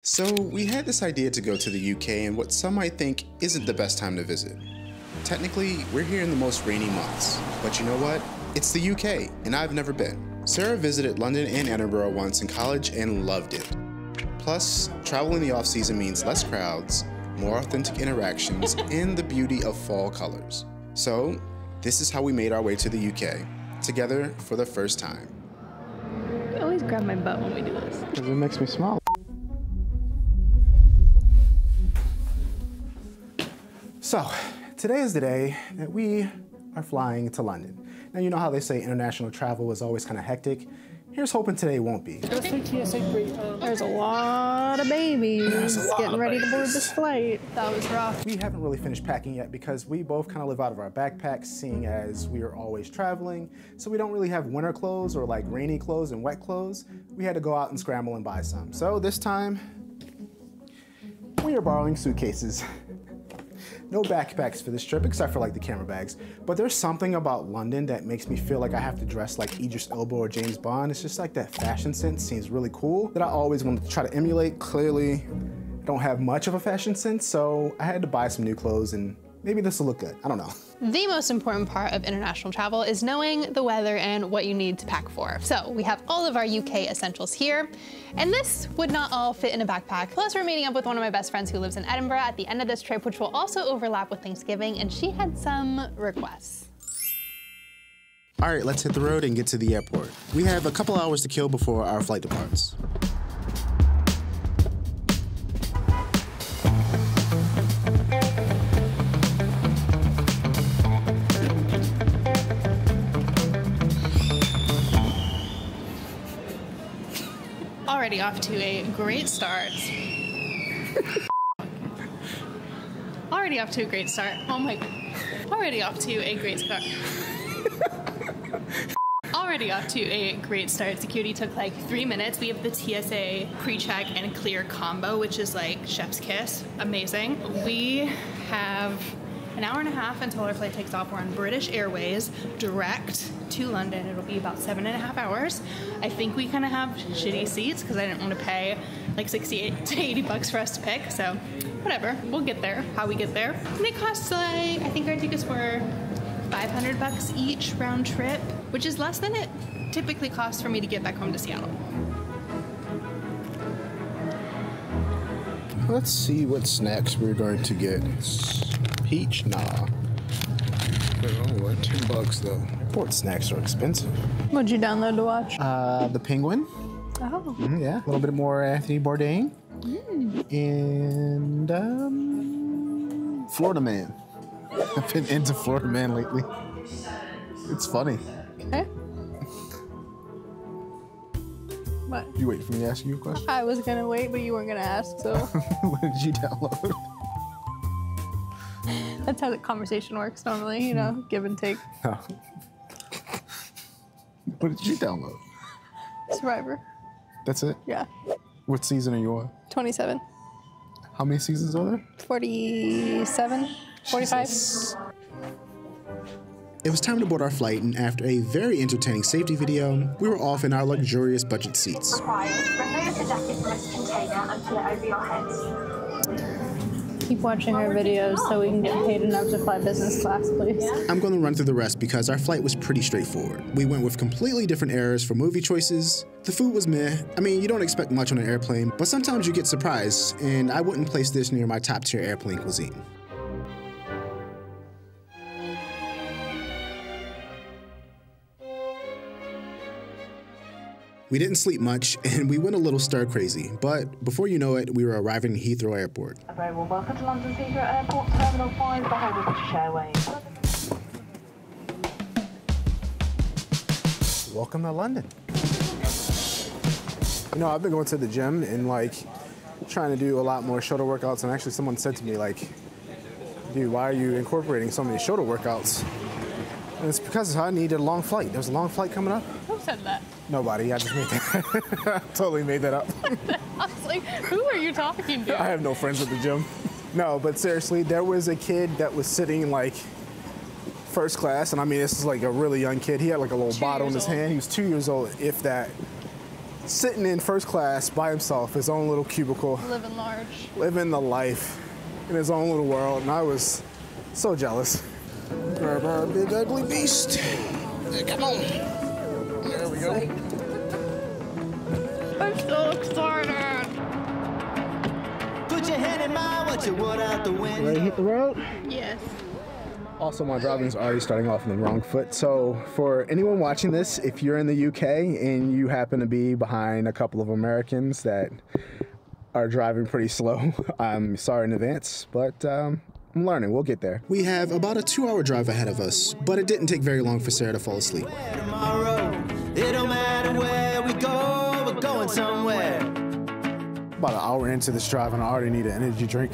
So we had this idea to go to the UK in what some might think isn't the best time to visit. Technically, we're here in the most rainy months, but you know what? It's the UK, and I've never been. Sarah visited London and Edinburgh once in college and loved it. Plus, travel in the off-season means less crowds, more authentic interactions, and the beauty of fall colors. So, this is how we made our way to the UK, together for the first time. You always grab my butt when we do this. Because it makes me smile. So, today is the day that we are flying to London. Now, you know how they say international travel is always kind of hectic? Here's hoping today won't be. There's a lot of babies getting ready to board this flight. That was rough. We haven't really finished packing yet because we both kind of live out of our backpacks, seeing as we are always traveling. So we don't really have winter clothes or like rainy clothes and wet clothes. We had to go out and scramble and buy some. So this time, we are borrowing suitcases. No backpacks for this trip, except for like the camera bags. But there's something about London that makes me feel like I have to dress like Idris Elba or James Bond. It's just like that fashion sense seems really cool that I always wanted to try to emulate. Clearly, I don't have much of a fashion sense, so I had to buy some new clothes and maybe this will look good, I don't know. The most important part of international travel is knowing the weather and what you need to pack for. So we have all of our UK essentials here, and this would not all fit in a backpack. Plus we're meeting up with one of my best friends who lives in Edinburgh at the end of this trip, which will also overlap with Thanksgiving, and she had some requests. All right, let's hit the road and get to the airport. We have a couple hours to kill before our flight departs. Already off to a great start. Already off to a great start. Oh my God. Already off to a great start. Already off to a great start. Security took like 3 minutes. We have the TSA pre-check and clear combo, which is like chef's kiss. Amazing. We have an hour and a half until our flight takes off. We're on British Airways, direct to London. It'll be about 7.5 hours. I think we kind of have shitty seats because I didn't want to pay like 60 to 80 bucks for us to pick. So whatever, we'll get there, how we get there. And it costs like, I think our tickets were 500 bucks each round trip, which is less than it typically costs for me to get back home to Seattle. Let's see what snacks we're going to get. Peach? Nah. Oh, what? $10 though. Airport snacks are expensive. What'd you download to watch? The Penguin. Oh. Yeah, a little bit more Anthony Bourdain. And Florida Man. I've been into Florida Man lately. It's funny. Okay. What? You wait for me to ask you a question? I was gonna wait, but you weren't gonna ask, so. What did you download? That's how the conversation works normally, you know, give and take. No. What did you download? Survivor. That's it? Yeah. What season are you on? 27. How many seasons are there? 47? 45? Jesus. It was time to board our flight, and after a very entertaining safety video, we were off in our luxurious budget seats. Required. Remove the jacket from its container and pull it over your head. Keep watching our videos so we can get paid enough to fly business class, please. I'm going to run through the rest because our flight was pretty straightforward. We went with completely different errors for movie choices. The food was meh. I mean, you don't expect much on an airplane, but sometimes you get surprised, and I wouldn't place this near my top tier airplane cuisine. We didn't sleep much, and we went a little stir-crazy, but before you know it, we were arriving at Heathrow Airport. A very warm welcome to London's Heathrow Airport, Terminal 5, the home of British Airways. Welcome to London. You know, I've been going to the gym and like trying to do a lot more shoulder workouts, and actually someone said to me like, dude, why are you incorporating so many shoulder workouts? And it's because I needed a long flight. There's a long flight coming up. Who said that? Nobody, I just made that. I totally made that up. I was like, who are you talking to? I have no friends at the gym. No, but seriously, there was a kid that was sitting like first class, and I mean, this is like a really young kid. He had like a little bottle in his hand. He was 2 years old, if that. sitting in first class by himself, his own little cubicle. Living large. Living the life in his own little world, and I was so jealous. Grab our big ugly beast. Hey, come on. There we go. I'm so excited. Put your hand in mine, what you want out the window. Ready to hit the road? Yes. Also, my driving is already starting off on the wrong foot. So for anyone watching this, if you're in the UK and you happen to be behind a couple of Americans that are driving pretty slow, I'm sorry in advance, but I'm learning. We'll get there. We have about a 2-hour drive ahead of us, but it didn't take very long for Sarah to fall asleep. Tomorrow, it don't matter where we go, we're going somewhere. About an hour into this drive and I already need an energy drink.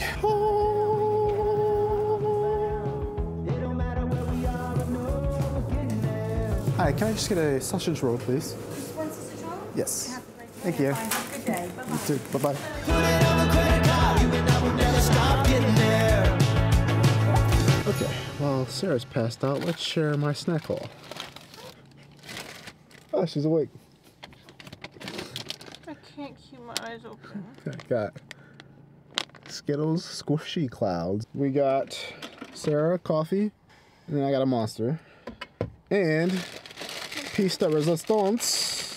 Hi, can I just get a sausage roll, please? One sausage roll? Yes. Thank you. Have a good day. Bye-bye. You too. Bye-bye. Put it on the credit card, you and I will never stop getting there. Okay, while Sarah's passed out, let's share my snack haul. Oh, she's awake. I can't keep my eyes open. Okay, got Skittles Squishy Clouds. We got Sarah coffee, and then I got a Monster. And piece de resistance.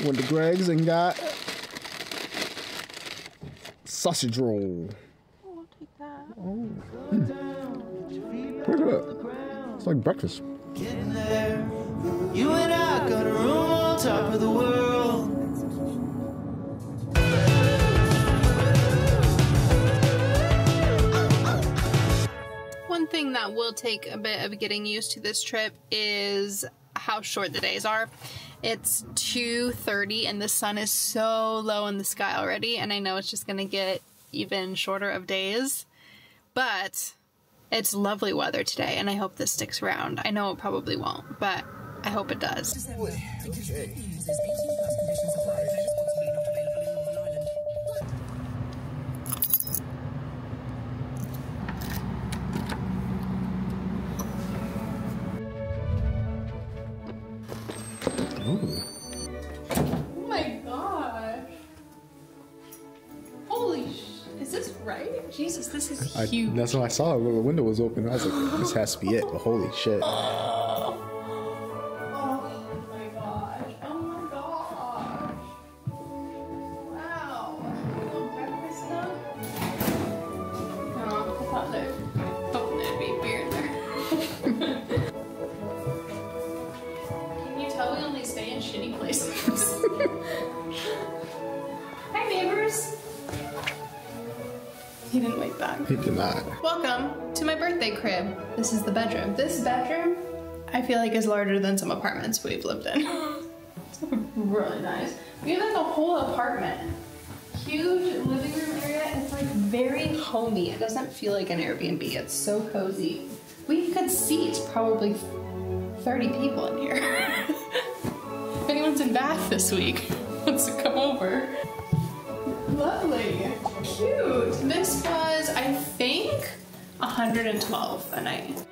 Went to Greg's and got sausage roll. Oh, I'll take that. Oh. Pretty good. It's like breakfast. Getting there. You and I got a room on top of the world. One thing that will take a bit of getting used to this trip is how short the days are. It's 2:30 and the sun is so low in the sky already, and I know it's just gonna get even shorter of days, but it's lovely weather today and I hope this sticks around. I know it probably won't, but I hope it does. Ooh. Oh my gosh. Holy is this right? Jesus, this is huge. That's when I saw it when the window was open. I was like, this has to be it, but holy shit. Oh my gosh. Oh my gosh. Wow. You want breakfast now? No, I thought there'd be beer in there. Can you tell we only stay in shitty places? Hi, neighbors. He didn't wake back. He did not. Welcome to my birthday crib. This is the bedroom. This bedroom, I feel like, is larger than some apartments we've lived in. It's really nice. We have like a whole apartment. Huge living room area. It's like very homey. It doesn't feel like an Airbnb. It's so cozy. We could seat probably 30 people in here. If anyone's in Bath this week, wants to come over. Lovely. Cute. This was, I think, 112 a night.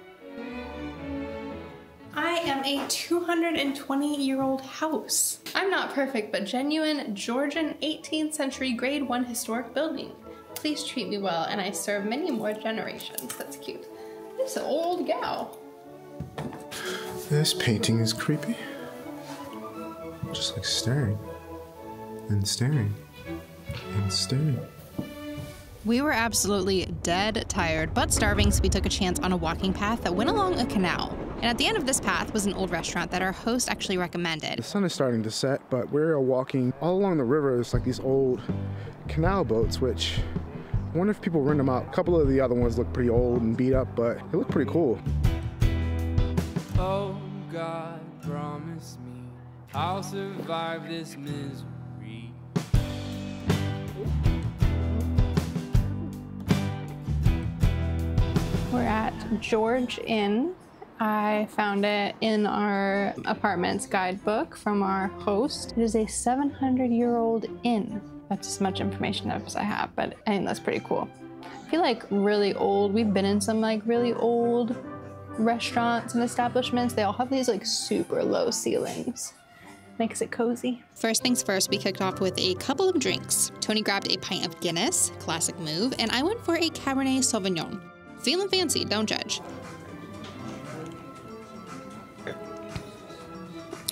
I am a 220-year-old house. I'm not perfect, but genuine Georgian 18th century grade 1 historic building. Please treat me well, and I serve many more generations. That's cute. This old gal. This painting is creepy. Just like staring and staring and staring. We were absolutely dead tired, but starving, so we took a chance on a walking path that went along a canal. And at the end of this path was an old restaurant that our host actually recommended. The sun is starting to set, but we're walking all along the river. There's like these old canal boats, which I wonder if people rent them out. A couple of the other ones look pretty old and beat up, but they look pretty cool. Oh, God, promise me I'll survive this misery. We're at George Inn. I found it in our apartment's guidebook from our host. It is a 700-year-old inn. That's as much information as I have, but I think that's pretty cool. I feel like really old. We've been in some like really old restaurants and establishments. They all have these like super low ceilings. Makes it cozy. First things first, we kicked off with a couple of drinks. Tony grabbed a pint of Guinness, classic move, and I went for a Cabernet Sauvignon. Feeling fancy, don't judge.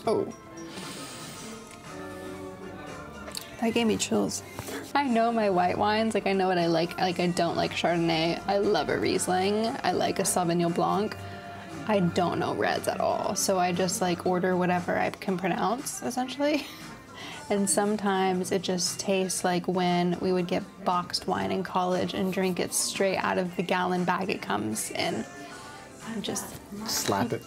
Oh. That gave me chills. I know my white wines, like I know what I like. Like I don't like Chardonnay. I love a Riesling. I like a Sauvignon Blanc. I don't know reds at all. So I just like order whatever I can pronounce, essentially. And sometimes it just tastes like when we would get boxed wine in college and drink it straight out of the gallon bag it comes in. And just slap it.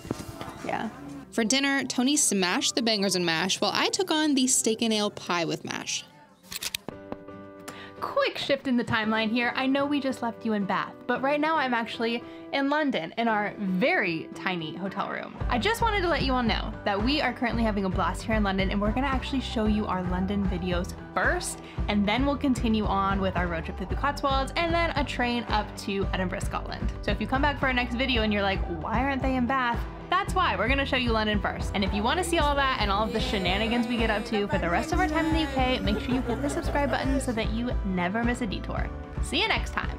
Yeah. For dinner, Tony smashed the bangers and mash while I took on the steak and ale pie with mash. Quick shift in the timeline here. I know we just left you in Bath, but right now I'm actually in London in our very tiny hotel room. I just wanted to let you all know that we are currently having a blast here in London, and we're gonna actually show you our London videos first, and then we'll continue on with our road trip through the Cotswolds and then a train up to Edinburgh, Scotland. So if you come back for our next video and you're like, why aren't they in Bath? That's why we're gonna show you London first. And if you wanna see all that and all of the shenanigans we get up to for the rest of our time in the UK, make sure you hit the subscribe button so that you never miss a detour. See you next time.